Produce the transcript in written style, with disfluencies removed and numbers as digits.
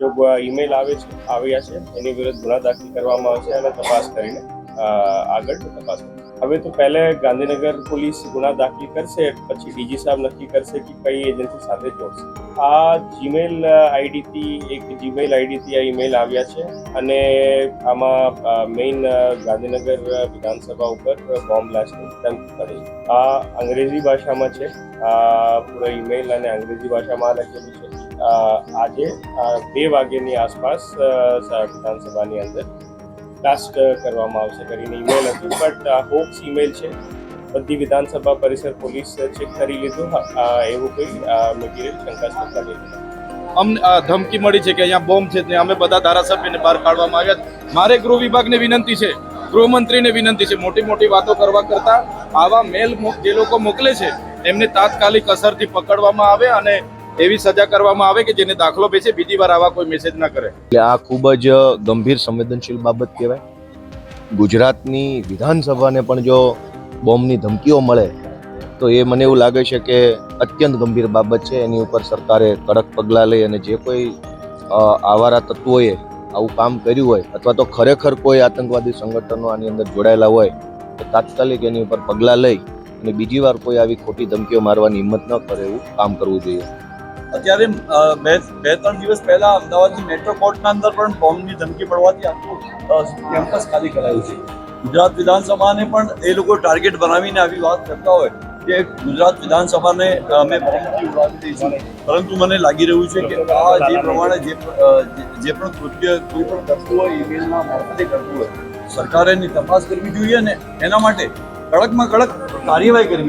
જો ઈમેલ આવ્યા છે એની વિરુદ્ધ ગુના દાખલ કરવામાં આવશે અને તપાસ કરીને આગળ તપાસ. હવે તો પહેલે ગાંધીનગર પોલીસ ગુના દાખલ કરશે, પછી ડીજી સાહેબ નક્કી કરશે કે કઈ એજન્સી સાથે જોડશે. આ જીમેલ આઈડીથી આ ઈમેલ આવ્યા છે અને આમાં મેઇન ગાંધીનગર વિધાનસભા ઉપર બોમ્બ બ્લાસ્ટની ધમકી પડે છે. આ અંગ્રેજી ભાષામાં છે. પૂરો ઈમેલ અને અંગ્રેજી ભાષામાં લખેલું છે. આજે 2 વાગ્યાની આસપાસ વિધાનસભાની અંદર બ્લાસ્ટ કરવામાં આવશે કરીને ઈમેલ હતું, બટ હોપ્સ ઈમેલ છે. બધી વિધાનસભા પરિસર પોલીસ ચેક કરી લીધું, એવું કોઈ મટીરિયલ શંકાસ્પદ લાગે છે. અમને ધમકી મળી છે કે અહીંયા બોમ્બ છે, અમે બધા ધારાસભ્યને બહાર કાઢવામાં આવ્યા. મારે ગૃહ વિભાગને વિનંતી છે, ગૃહમંત્રીને વિનંતી છે, મોટી મોટી વાતો કરવા કરતા આવા મેલ જે લોકો મોકલે છે એમને તાત્કાલિક અસરથી પકડવામાં આવે અને એવી સજા કરવામાં આવે કે જેને દાખલો બેસે બીજી વાર આવા કોઈ મેસેજ ના કરે. એટલે આ ખૂબ જ ગંભીર સંવેદનશીલ બાબત કહેવાય. ગુજરાતની વિધાનસભાને પણ જો બોમ્બની ધમકીઓ મળે તો એ મને એવું લાગે છે કે અત્યંત ગંભીર બાબત છે. એની ઉપર સરકારે કડક પગલાં લઈ અને જે કોઈ આવારા તત્વોએ આવું કામ કર્યું હોય અથવા તો ખરેખર કોઈ આતંકવાદી સંગઠનો આની અંદર જોડાયેલા હોય તો તાત્કાલિક એની ઉપર પગલાં લઈ અને બીજી વાર કોઈ આવી ખોટી ધમકીઓ મારવાની હિંમત ન કરે એવું કામ કરવું જોઈએ. અત્યારે 2-3 દિવસ પહેલા અમદાવાદની મેટ્રો કોર્ટના અંદર પણ બોમ્બની ધમકી પડવાથી આખું કેમ્પસ ખાલી કરાયું છે. ગુજરાત વિધાનસભાને પણ એ લોકો ટાર્ગેટ બનાવીને આવી વાત કરતા હોય કે ગુજરાત વિધાનસભાને અમે બોમ્બથી ઉડાવી દઈશું, પરંતુ મને લાગી રહ્યું છે કે આ જે પ્રમાણે જે પણ કૃત્ય કોઈ પણ કરતું હોય ઈમેલના મારફતે કરતું હોય, સરકારે એની તપાસ કરવી જોઈએ અને એના માટે કડકમાં કડક કાર્યવાહી કરવી.